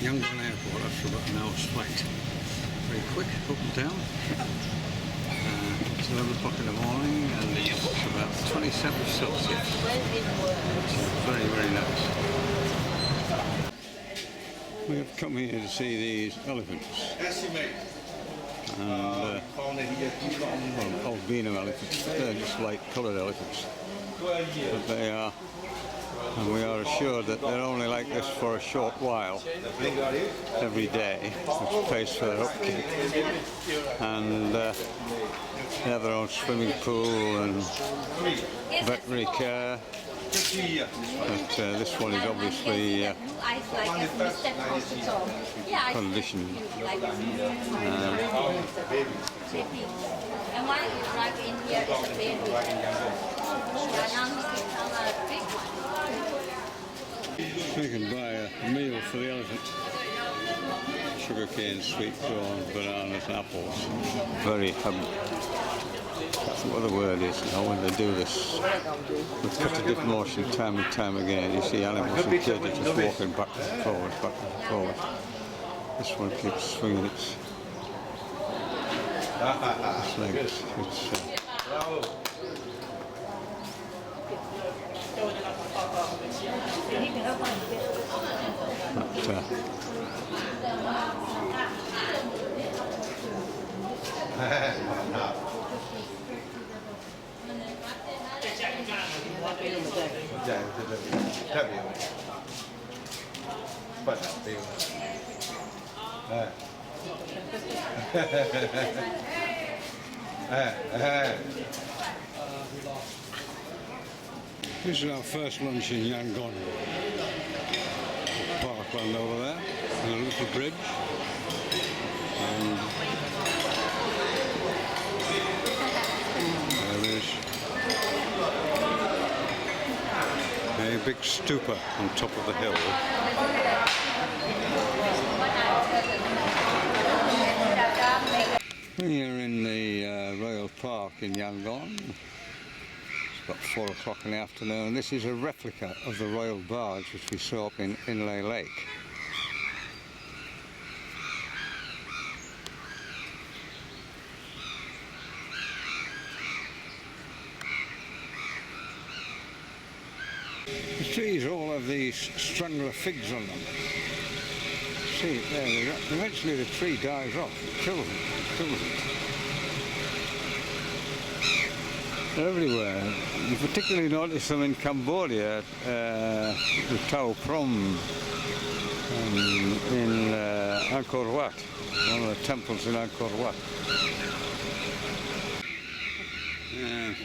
Yangon airport after about an hour's flight. Very quick, up and down. It's 11 o'clock in the morning and it's about 27 Celsius, which is very, very nice. We have come here to see these elephants. And well, albino elephants. They're just light-coloured elephants. But they are, and we are assured that they're only like this for a short while every day, which pays for their upkeep. And they have their own swimming pool and veterinary care. But this one is obviously conditioned. And one right in here is a baby. We can buy a meal for the elephant. Sugarcane, sweet corn, bananas, apples. Very that's what the word is, you know, when they do this repetitive motion time and time again. You see animals in cages just walking back and forward, back and forward. This one keeps swinging its legs. This is our first lunch in Yangon. Parkland over there, and a little bridge. And there is a big stupa on top of the hill. We are in the Royal Park in Yangon. It's about 4 o'clock in the afternoon. This is a replica of the Royal Barge which we saw up in Inlay Lake. The trees all have these strangler figs on them. See it there, eventually the tree dies off, it kills it. They're everywhere. You particularly notice them in Cambodia, the Tao Prom, in Angkor Wat, one of the temples in Angkor Wat.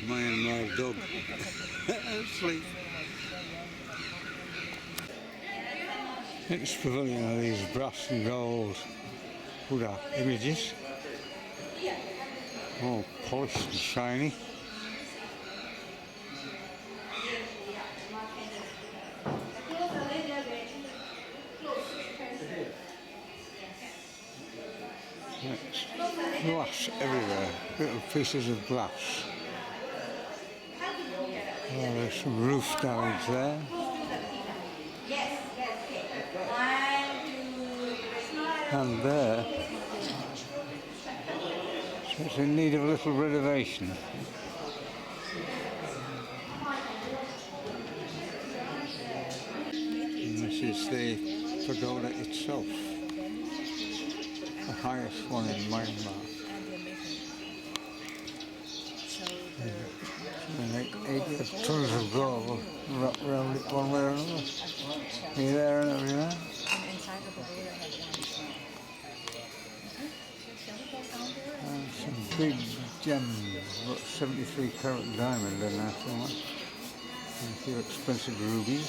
Myanmar dog asleep. This pavilion are these brass and gold Buddha images, all polished and shiny. Glass everywhere, little pieces of glass. Oh, there's some roof damage there. And there, so it's in need of a little renovation. And this is the pagoda itself, the highest one in Myanmar. Like 8 tons of gold wrapped around it one way or another. Are you there and over there? Some big gems, about 73 carat diamond in there somewhere. And a few expensive rubies.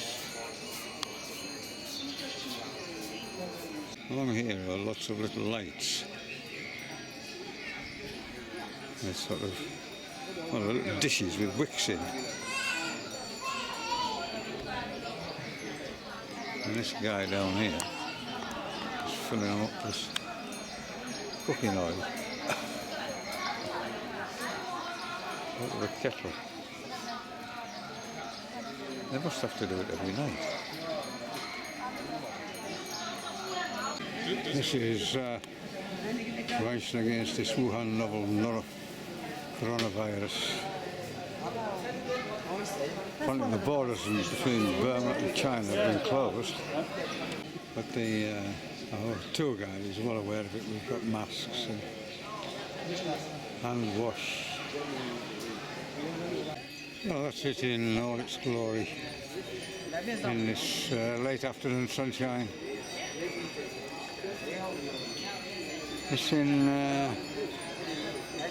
Along here are lots of little lights. They're sort of little dishes with wicks in. And this guy down here is filling them up with cooking oil. Out of a kettle. They must have to do it every night. This is prevention against this Wuhan novel coronavirus. Apparently the borders between Burma and China have been closed, but our tour guide is well aware of it. We've got masks and hand wash. Well, that's it in all its glory in this late afternoon sunshine. It's in,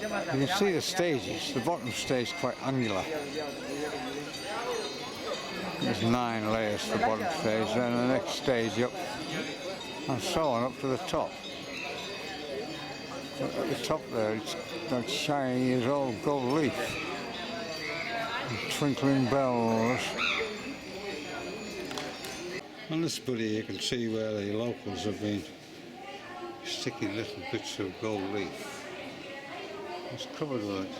you can see the stages. The bottom stage is quite angular. There's 9 layers to the bottom stage, then the next stage up, and so on up to the top. At the top there, it's that shiny as old gold leaf, and twinkling bells. On this buddy you can see where the locals have been sticking little bits of gold leaf. It's covered with it.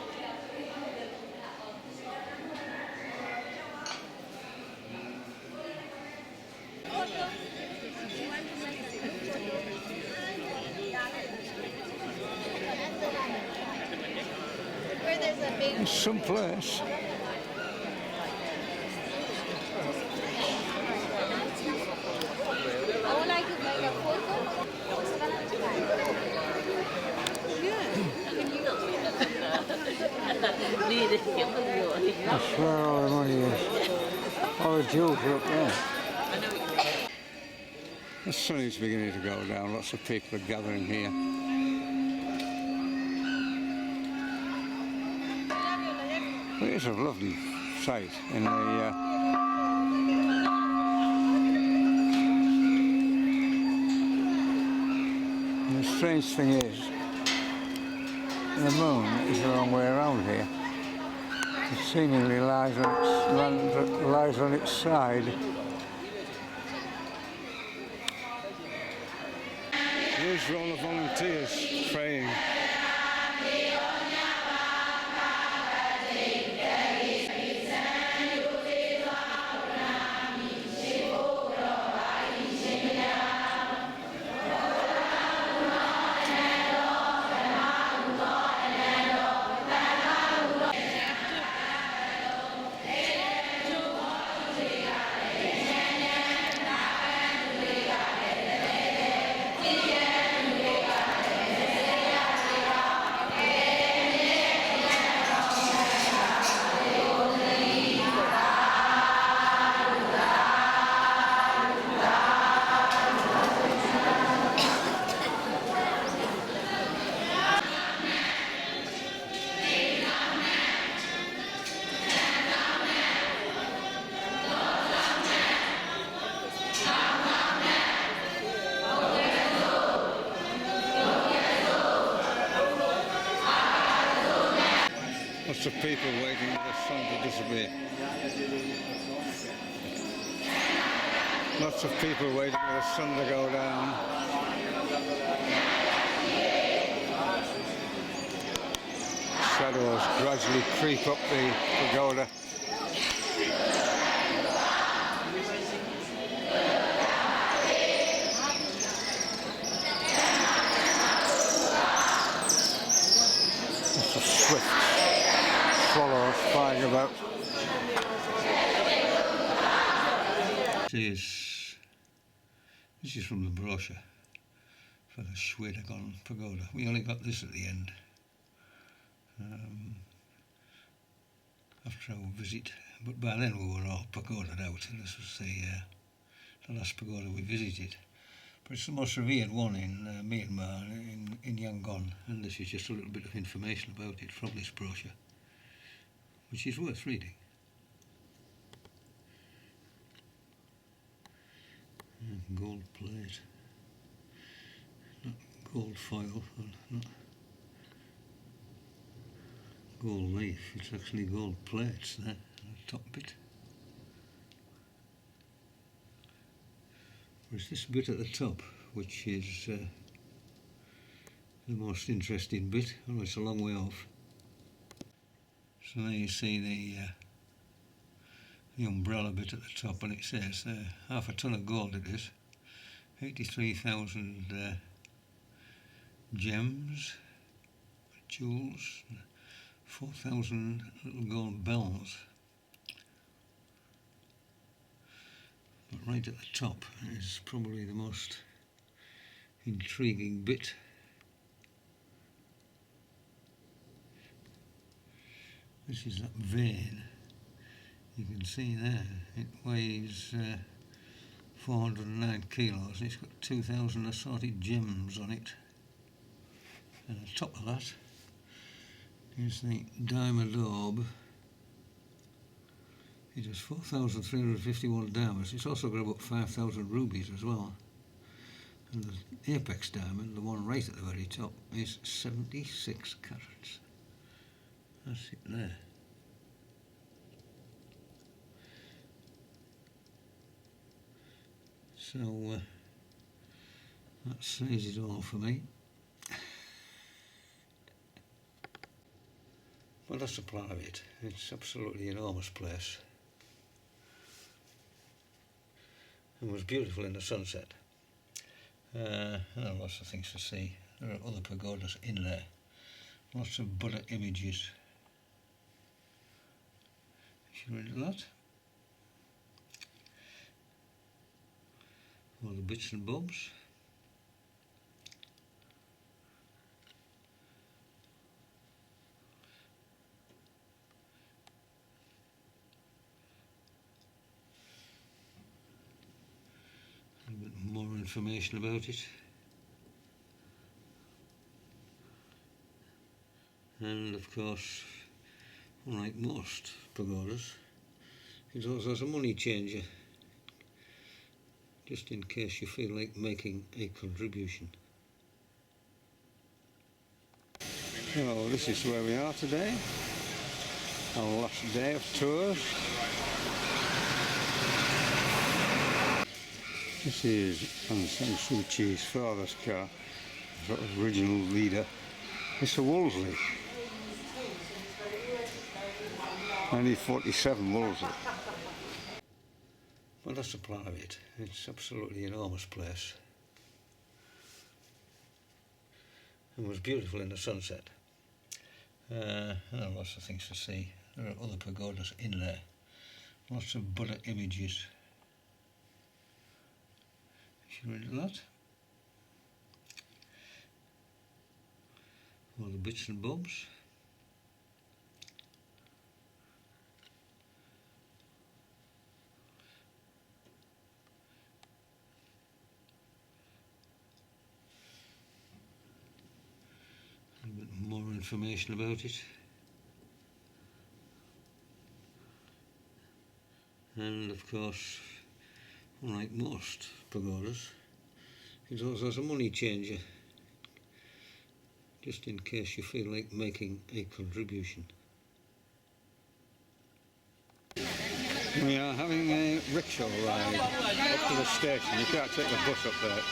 It's someplace. I would like to make a photo. That's where all the money is. All the jewels are up there. The sun is beginning to go down. Lots of people are gathering here. It is a lovely sight in the strange thing is, the moon is the wrong way around here. It seemingly lies on its side. Here's all the volunteers praying. Lots of people waiting for the sun to disappear. Lots of people waiting for the sun to go down. Shadows gradually creep up the pagoda. Lots of swift swallows flying about. This is from the brochure for the Schwedagon Pagoda. We only got this at the end after our visit, but by then we were all pagodaed out, and this was the last pagoda we visited. But it's the most revered one in Myanmar, in Yangon, and this is just a little bit of information about it from this brochure, which is worth reading. Gold plate, not gold foil, not gold leaf, it's actually gold plates there, the top bit. There's this bit at the top, which is the most interesting bit. Oh, it's a long way off. So there you see the umbrella bit at the top, and it says 1/2 ton of gold it is, 83,000 gems, jewels, 4,000 little gold bells. But right at the top is probably the most intriguing bit. This is that vein. You can see there, it weighs 409 kilos and it's got 2,000 assorted gems on it. And on top of that is the diamond orb. It has 4,351 diamonds. It's also got about 5,000 rubies as well. And the apex diamond, the one right at the very top, is 76 carats. That's it there. So that says it all for me. Well, that's the plan of it. It's absolutely enormous place. It was beautiful in the sunset. There are lots of things to see. There are other pagodas in there. Lots of Buddha images. Should we do that? All the bits and bobs. A bit more information about it. And of course, unlike most pagodas, it also has a money changer, just in case you feel like making a contribution. So this is where we are today, our last day of tours. This is Aung San Suu Kyi's father's car, sort of original leader, Mr. Wolseley. 1947 Wolseley. Well, that's the plan of it. It's absolutely enormous place. It was beautiful in the sunset. There are lots of things to see. There are other pagodas in there. Lots of Buddha images. Should we do that? All the bits and bobs. A bit more information about it. And of course, unlike most pagodas, it also has a money changer, just in case you feel like making a contribution. We are having a rickshaw ride up to the station. You can't take the bus up there,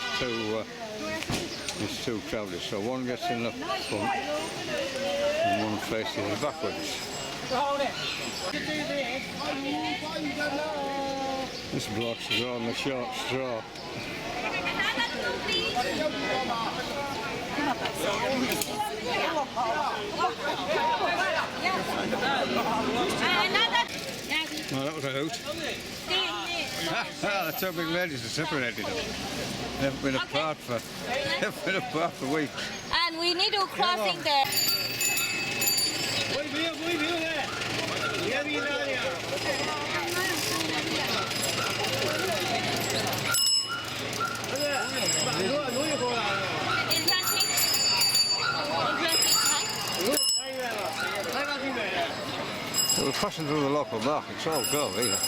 it's too crowded, so one gets in the front and one faces backwards. This block's drawn the short straw. Well, that was a hoot. The two big ladies are separated. They've been apart for weeks. And we need to crossing the... We're passing through the local market, it's all go, either.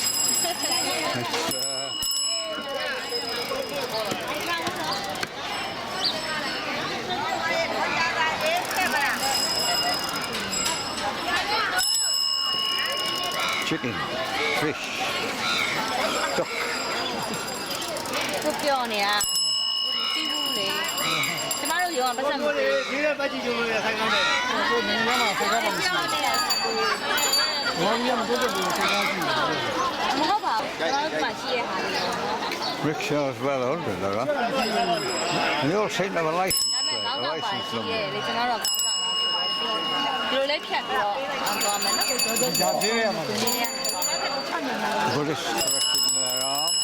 Chicken, fish, duck. မဟုတ်ပါဘူးကျွန်တော်တို့ဒီမှာရှိတဲ့ဟာတွေပေါ့နော် Rickshaws well under there, huh? And they all seem to have a license. ဒါပေမဲ့ခေါင်းဆောင်ပါရှိရဲ့လေကျွန်တော်တို့ခေါင်းဆောင်ပါဆိုတော့ဒီလိုလေးဖြတ်ပြီးတော့သွားမယ်နော်ဒါပြေးရမှာ Buddhists erecting their arms.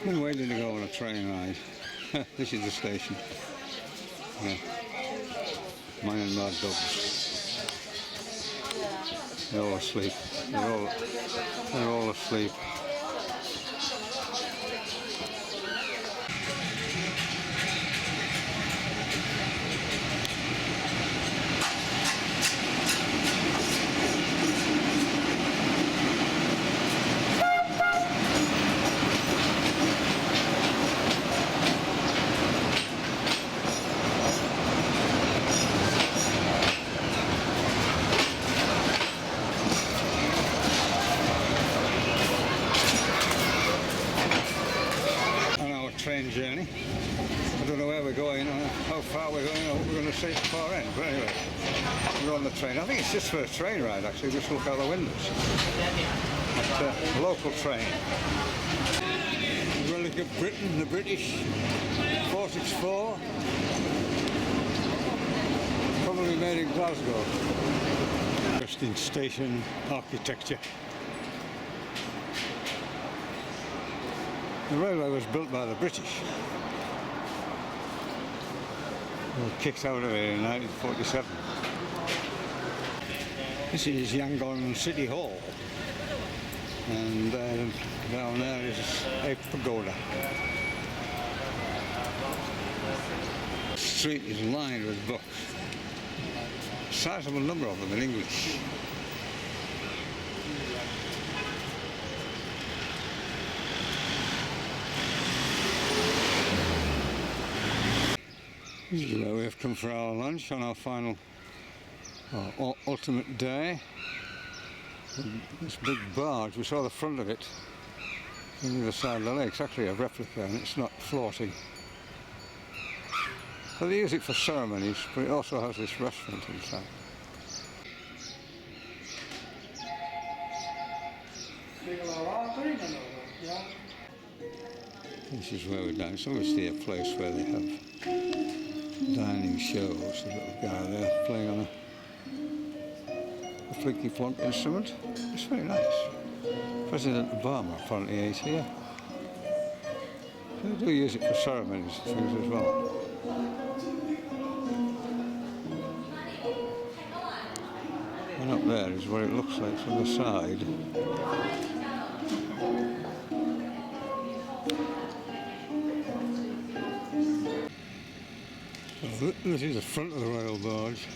Been waiting to go on a train ride. This is the station. Yeah. Myanmar dogs. They're all asleep. They're all asleep. Train journey. I don't know where we're going or how far we're going or what we're going to see at the far end, but anyway, we're on the train. I think it's just for a train ride actually, just look out the windows. It's a local train. Relic of Britain, the British, 464, probably made in Glasgow. Interesting station architecture. The railway was built by the British. They were kicked out of it in 1947. This is Yangon City Hall. And down there is a pagoda. The street is lined with books. A sizable number of them in English. This is where we have come for our lunch on our final, ultimate day. This big barge, we saw the front of it on the other side of the lake. It's actually a replica and it's not floating. So they use it for ceremonies, but it also has this restaurant inside. This is where we're down. It's obviously a place where they have dining shows. A little guy there playing on a flinky flunk instrument. It's very nice. President Obama apparently ate here. They do use it for ceremonies and things as well. And up there is what it looks like from the side. This is the front of the royal barge.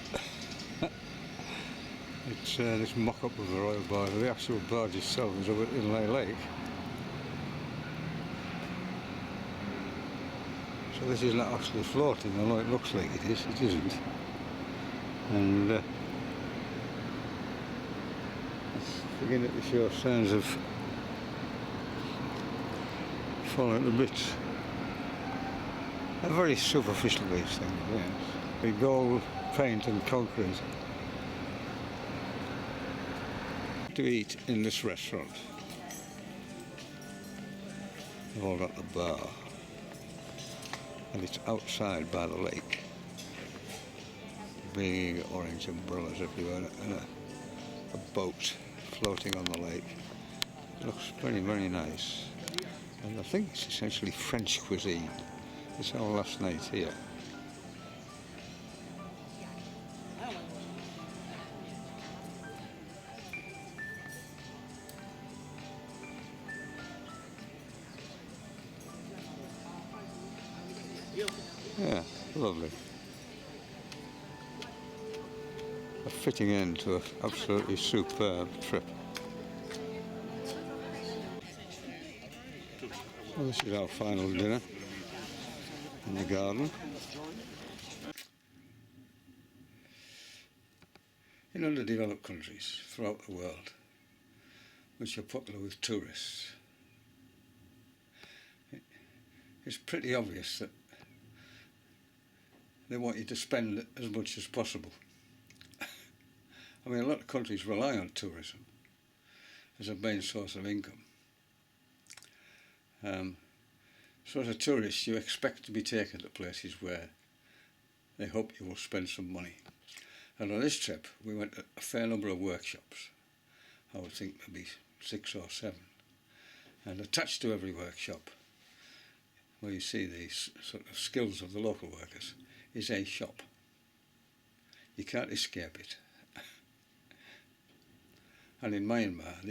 It's this mock-up of the royal barge. The actual barge itself is over at Inlay Lake. So this is not actually floating, although it looks like it is. It isn't. And it's beginning to show signs of falling to bits. A very superficial these things, yes. With gold paint and concrete. To eat in this restaurant. They've all got the bar. And it's outside by the lake. Big orange umbrellas everywhere and a boat floating on the lake. It looks very, very nice. And I think it's essentially French cuisine. It's our last night here. Yeah, lovely. A fitting end to an absolutely superb trip. Well, this is our final dinner. in the garden. In underdeveloped countries throughout the world, which are popular with tourists, it's pretty obvious that they want you to spend as much as possible. I mean, a lot of countries rely on tourism as a main source of income. So as a tourist, you expect to be taken to places where they hope you will spend some money. And on this trip, we went to a fair number of workshops. I would think maybe 6 or 7. And attached to every workshop, where you see these sort of skills of the local workers, is a shop. You can't escape it. And in Myanmar,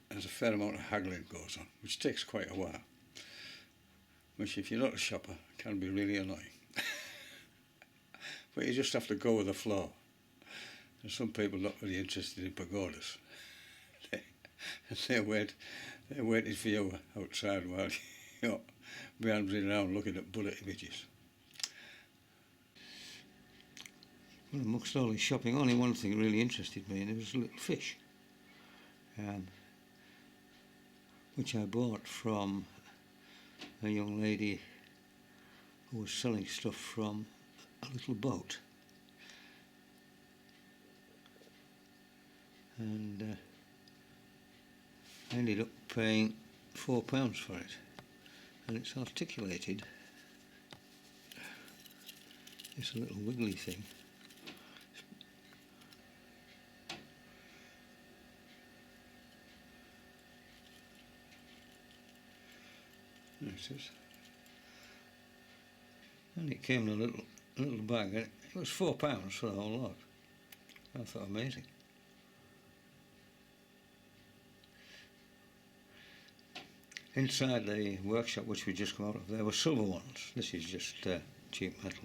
there's a fair amount of haggling goes on, which takes quite a while, which if you're not a shopper can be really annoying. But you just have to go with the flow. And some people not really interested in pagodas. They waited for you outside while you're meandering around looking at bullet images. Well, amongst all this shopping, only one thing really interested me, and it was a little fish, which I bought from a young lady who was selling stuff from a little boat. And I ended up paying £4 for it, and it's articulated. It's a little wiggly thing. There it is. And it came in a little bag. It was £4 for the whole lot. I thought amazing. Inside the workshop which we just come out of, there were silver ones. This is just cheap metal.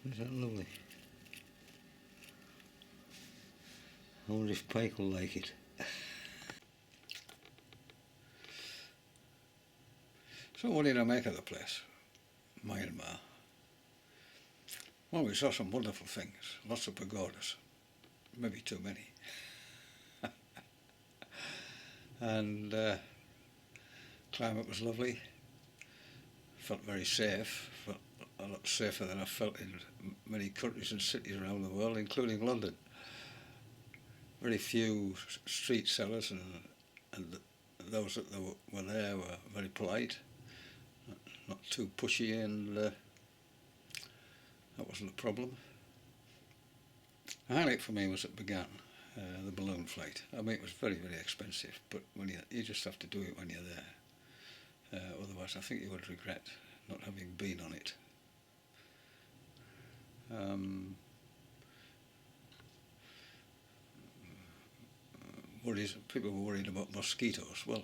Isn't that lovely? I wonder if Pike will like it. So what did I make of the place, Myanmar? Well, we saw some wonderful things, lots of pagodas, maybe too many. And climate was lovely, felt very safe, felt a lot safer than I felt in many countries and cities around the world, including London. Very few street sellers, and those that were there were very polite, not too pushy, and that wasn't a problem. The highlight for me was at Bagan, the balloon flight. I mean, it was very, very expensive, but when you just have to do it when you're there. Otherwise, I think you would regret not having been on it. People were worried about mosquitoes. Well,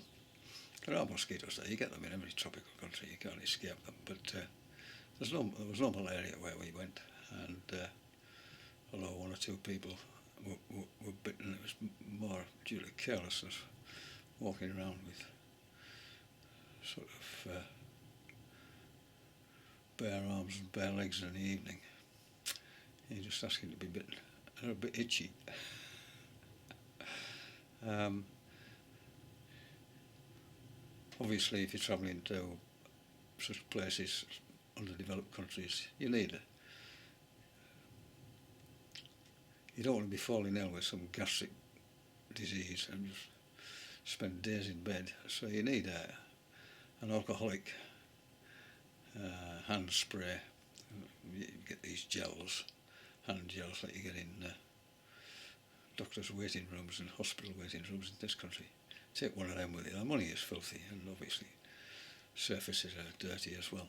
there are mosquitoes there. You get them in every tropical country. You can't escape them. But there was no malaria where we went, and although 1 or 2 people were bitten, it was more due to carelessness, walking around with sort of bare arms and bare legs in the evening. You're just asking to be bitten. They're a bit itchy. Obviously, if you're travelling to such places, underdeveloped countries, you don't want to be falling ill with some gastric disease and just spend days in bed. So you need an alcoholic hand spray. You get these gels, hand gels that you get in doctors' waiting rooms and hospital waiting rooms in this country. Take one of them with you. The money is filthy, and obviously surfaces are dirty as well.